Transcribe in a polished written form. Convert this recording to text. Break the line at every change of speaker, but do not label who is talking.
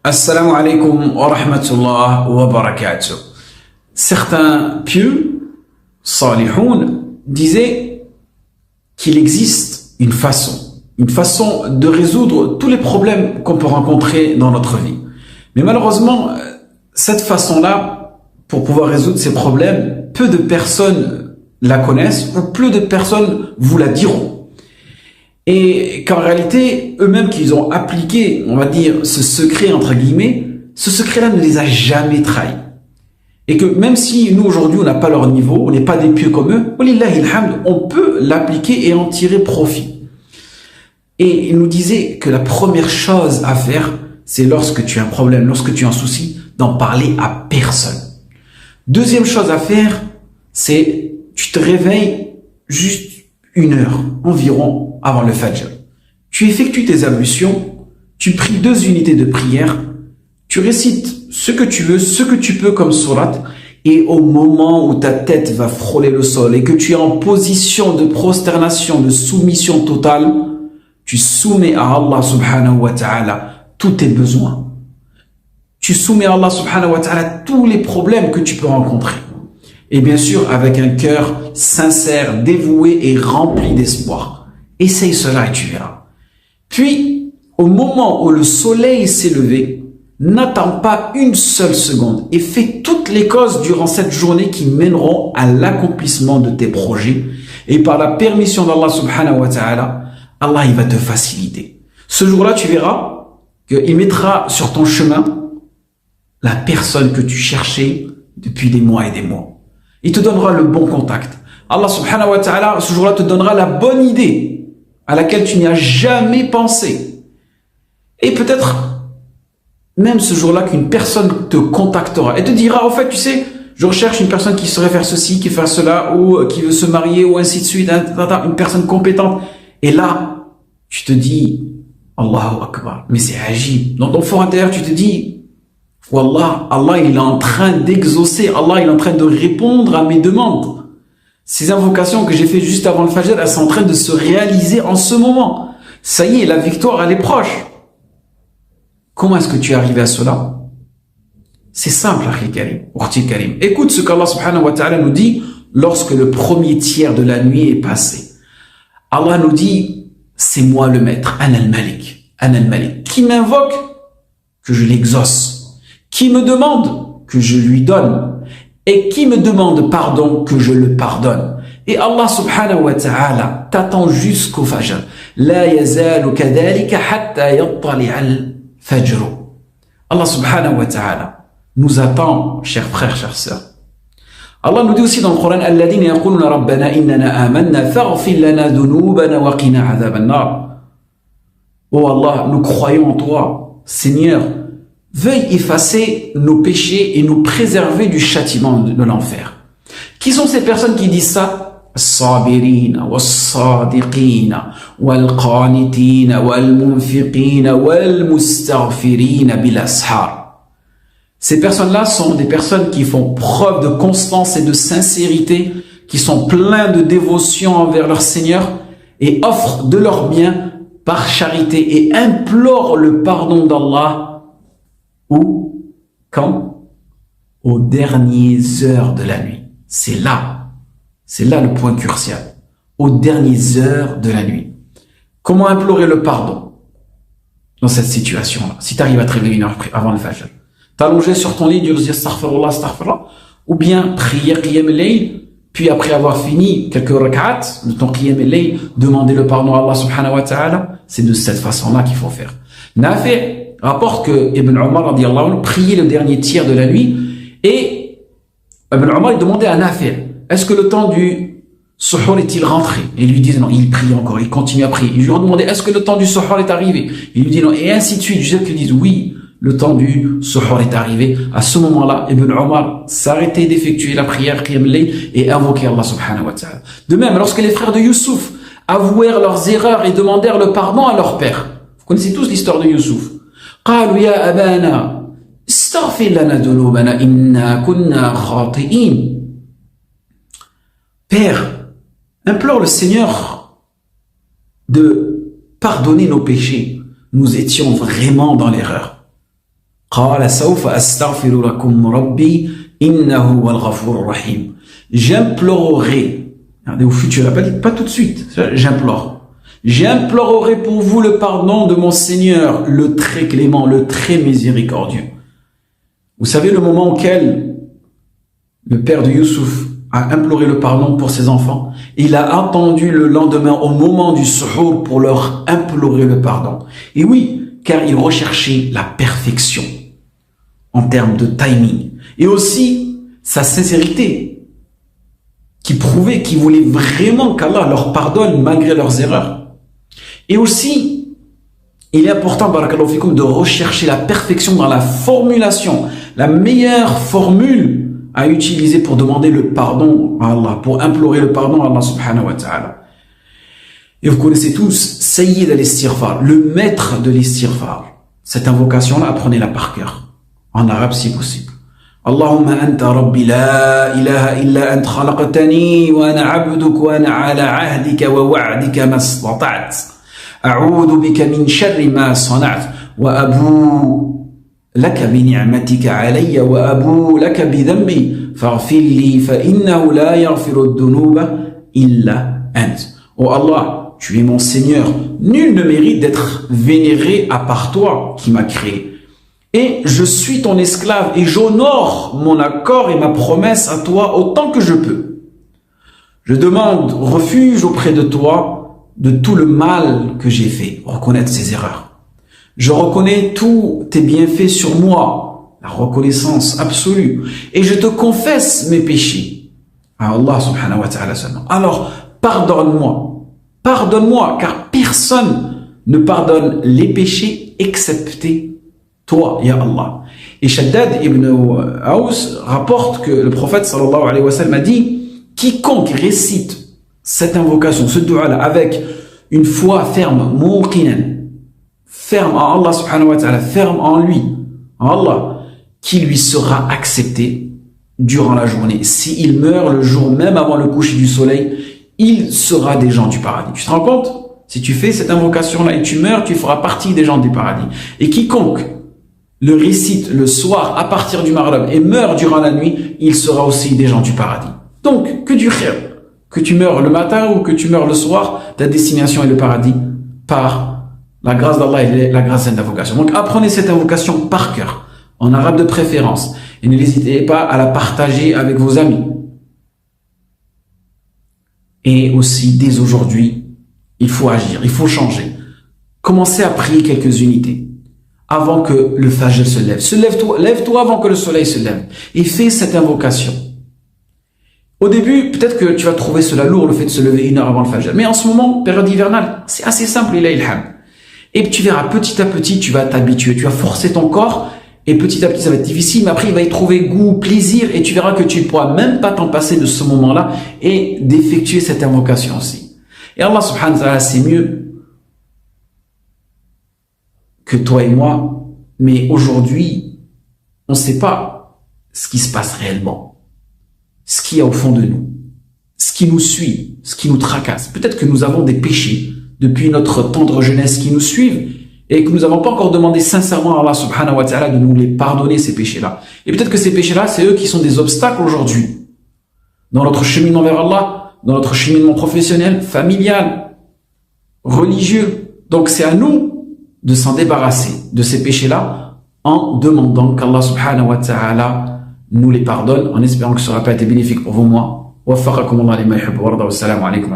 Assalamu alaikum wa rahmatullah wa barakatuh. Certains pieux, salihoun, disaient qu'il existe une façon de résoudre tous les problèmes qu'on peut rencontrer dans notre vie. Mais malheureusement, cette façon-là, pour pouvoir résoudre ces problèmes, peu de personnes la connaissent ou peu de personnes vous la diront. Et qu'en réalité, eux-mêmes qu'ils ont appliqué, on va dire, ce secret, entre guillemets, ce secret-là ne les a jamais trahis. Et que même si nous, aujourd'hui, on n'a pas leur niveau, on n'est pas des pieux comme eux, on peut l'appliquer et en tirer profit. Et il nous disait que la première chose à faire, c'est lorsque tu as un problème, lorsque tu as un souci, d'en parler à personne. Deuxième chose à faire, c'est tu te réveilles juste 1 heure environ avant le Fajr. Tu effectues tes ablutions, tu pries 2 unités de prière, tu récites ce que tu veux, ce que tu peux comme sourate, et au moment où ta tête va frôler le sol et que tu es en position de prosternation, de soumission totale, tu soumets à Allah subhanahu wa ta'ala tous tes besoins. Tu soumets à Allah subhanahu wa ta'ala tous les problèmes que tu peux rencontrer. Et bien sûr, avec un cœur sincère, dévoué et rempli d'espoir. Essaye cela et tu verras. Puis, au moment où le soleil s'est levé, n'attends pas une seule seconde et fais toutes les causes durant cette journée qui mèneront à l'accomplissement de tes projets. Et par la permission d'Allah subhanahu wa ta'ala, Allah il va te faciliter. Ce jour-là, tu verras qu'il mettra sur ton chemin la personne que tu cherchais depuis des mois et des mois. Il te donnera le bon contact. Allah subhanahu wa ta'ala, ce jour-là, te donnera la bonne idée à laquelle tu n'y as jamais pensé. Et peut-être même ce jour-là qu'une personne te contactera et te dira, en fait, tu sais, je recherche une personne qui saurait faire ceci, qui fait cela, ou qui veut se marier, ou ainsi de suite, une personne compétente. Et là, tu te dis, Allahu Akbar, mais c'est agib. Dans ton fort intérieur, tu te dis, Wallah, Allah il est en train d'exaucer, Allah il est en train de répondre à mes demandes. Ces invocations que j'ai fait juste avant le Fajr, elles sont en train de se réaliser en ce moment. Ça y est, la victoire elle est proche. Comment est-ce que tu es arrivé à cela? C'est simple, Akhi Karim, Ukhti Karim. Écoute ce qu'Allah subhanahu wa ta'ala nous dit lorsque le premier tiers de la nuit est passé. Allah nous dit, c'est moi le maître, Ana al-Malik, Ana al-Malik. Qui m'invoque, que je l'exauce. Qui me demande, que je lui donne. Et qui me demande pardon, que je le pardonne. Et Allah subhanahu wa ta'ala t'attend jusqu'au Fajr. La yazalu kadhalika hatta yattali al-Fajr. Allah subhanahu wa ta'ala nous attend, chers frères, chères sœurs. Allah nous dit aussi dans le Coran, Alladhina yaquluna rabbana innana amanna faghfir lana dhunubana wa qina adhaban nar. Oh Allah, nous croyons en toi, Seigneur. Veuille effacer nos péchés et nous préserver du châtiment de l'enfer. Qui sont ces personnes qui disent ça? As-sabirina, was-sadiqina, wal-qanitina, wal-munfiqina, wal-mustaghfirina bil-ashar. Ces personnes-là sont des personnes qui font preuve de constance et de sincérité, qui sont pleins de dévotion envers leur Seigneur et offrent de leurs biens par charité et implorent le pardon d'Allah. Ou quand? Aux dernières heures de la nuit. C'est là le point crucial. Aux dernières heures de la nuit. Comment implorer le pardon dans cette situation-là? Si tu arrives à te réveiller 1 heure avant le Fajr, t'allonger sur ton lit, dire astaghfirullah, astaghfirullah, ou bien prier qiyam al-layl, puis après avoir fini quelques rak'at de ton qiyam al-layl, demander le pardon à Allah subhanahu wa ta'ala. C'est de cette façon-là qu'il faut faire. Nafi' rapporte que Ibn Omar radiyallahu anhu priait le dernier tiers de la nuit et Ibn Omar demandait à Nafi', est-ce que le temps du suhour est-il rentré? Et il lui disait non, il prie encore, il continue à prier. Il lui demandait, est-ce que le temps du suhour est arrivé? Il lui dit non, et ainsi de suite, jusqu'à qu'ils disent oui, le temps du suhour est arrivé. À ce moment-là, Ibn Omar s'arrêtait d'effectuer la prière qiyam al-layl et invoquait Allah subhanahu wa ta'ala. De même, lorsque les frères de Youssouf avouèrent leurs erreurs et demandèrent le pardon à leur père. Vous connaissez tous l'histoire de Youssouf. قالوا يا أبانا استغفر لنا ذنوبنا إنا كنا خاطئين. Père, implore le Seigneur de pardonner nos péchés. Nous étions vraiment dans l'erreur. قال سوف أستغفر لكم ربي إنه هو الغفور الرحيم. J'implorerai, regardez au futur, pas tout de suite, j'implorerai pour vous le pardon de mon Seigneur, le très clément, le très miséricordieux. Vous savez le moment auquel le père de Youssouf a imploré le pardon pour ses enfants? Il a attendu le lendemain au moment du suhour pour leur implorer le pardon. Et oui, car il recherchait la perfection en termes de timing. Et aussi sa sincérité qui prouvait qu'il voulait vraiment qu'Allah leur pardonne malgré leurs erreurs. Et aussi, il est important, barakallahu fikoum, de rechercher la perfection dans la formulation, la meilleure formule à utiliser pour demander le pardon à Allah, pour implorer le pardon à Allah subhanahu wa ta'ala. Et vous connaissez tous Sayyid al-Istighfar, le maître de l'istighfar. Cette invocation-là, apprenez-la par cœur, en arabe si possible. Allahumma anta rabbi la ilaha illa ant khalaqtani wa ana abduk wa ana ala ahdika wa wa'dika ma istata'at. A'udhu bika min sharri ma sana'at wa abu لك بنعمتك علي وأبو لك بذنبي فاغفر لي فإنه لا يغفر الذنوب إلا أنت. Oh Allah, tu es mon Seigneur, nul ne mérite d'être vénéré à part toi qui m'as créé. Et je suis ton esclave et j'honore mon accord et ma promesse à toi autant que je peux. Je demande refuge auprès de toi de tout le mal que j'ai fait, reconnaître ses erreurs. Je reconnais tous tes bienfaits sur moi, la reconnaissance absolue, et je te confesse mes péchés à Allah subhanahu wa ta'ala seulement. Alors, pardonne-moi, car personne ne pardonne les péchés excepté toi, ya Allah. Et Shaddad ibn Aous rapporte que le prophète sallallahu alayhi wa sallam a dit, quiconque récite cette invocation, ce dua-là, avec une foi ferme, muqinan, ferme en Allah subhanahu wa ta'ala, ferme en lui, en Allah, qui lui sera accepté durant la journée. S'il meurt le jour même avant le coucher du soleil, il sera des gens du paradis. Tu te rends compte? Si tu fais cette invocation-là et tu meurs, tu feras partie des gens du paradis. Et quiconque le récite le soir à partir du maghrib et meurt durant la nuit, il sera aussi des gens du paradis. Donc, que du khair. Que tu meurs le matin ou que tu meurs le soir, ta destination est le paradis par la grâce d'Allah et la grâce de cette invocation. Donc apprenez cette invocation par cœur, en arabe de préférence. Et n'hésitez pas à la partager avec vos amis. Et aussi, dès aujourd'hui, il faut agir, il faut changer. Commencez à prier quelques unités avant que le fajr se lève. Lève-toi avant que le soleil se lève. Et fais cette invocation. Au début, peut-être que tu vas trouver cela lourd, le fait de se lever 1 heure avant le fajr. Mais en ce moment, période hivernale, c'est assez simple, il a ilham. Et tu verras, petit à petit, tu vas t'habituer, tu vas forcer ton corps, et petit à petit, ça va être difficile, mais après, il va y trouver goût, plaisir, et tu verras que tu ne pourras même pas t'en passer de ce moment-là, et d'effectuer cette invocation aussi. Et Allah subhanahu wa ta'ala, c'est mieux que toi et moi, mais aujourd'hui, on ne sait pas ce qui se passe réellement, ce qu'il y a au fond de nous, ce qui nous suit, ce qui nous tracasse. Peut-être que nous avons des péchés, depuis notre tendre jeunesse qui nous suivent et que nous n'avons pas encore demandé sincèrement à Allah subhanahu wa ta'ala de nous les pardonner ces péchés-là. Et peut-être que ces péchés-là, c'est eux qui sont des obstacles aujourd'hui dans notre cheminement vers Allah, dans notre cheminement professionnel, familial, religieux. Donc c'est à nous de s'en débarrasser de ces péchés-là en demandant qu'Allah subhanahu wa ta'ala nous les pardonne, en espérant que ce n'aura pas été bénéfique pour vous, moi. Waffaqakum Allah lima yuhibbu wa yarda. Wassalamu alaikum.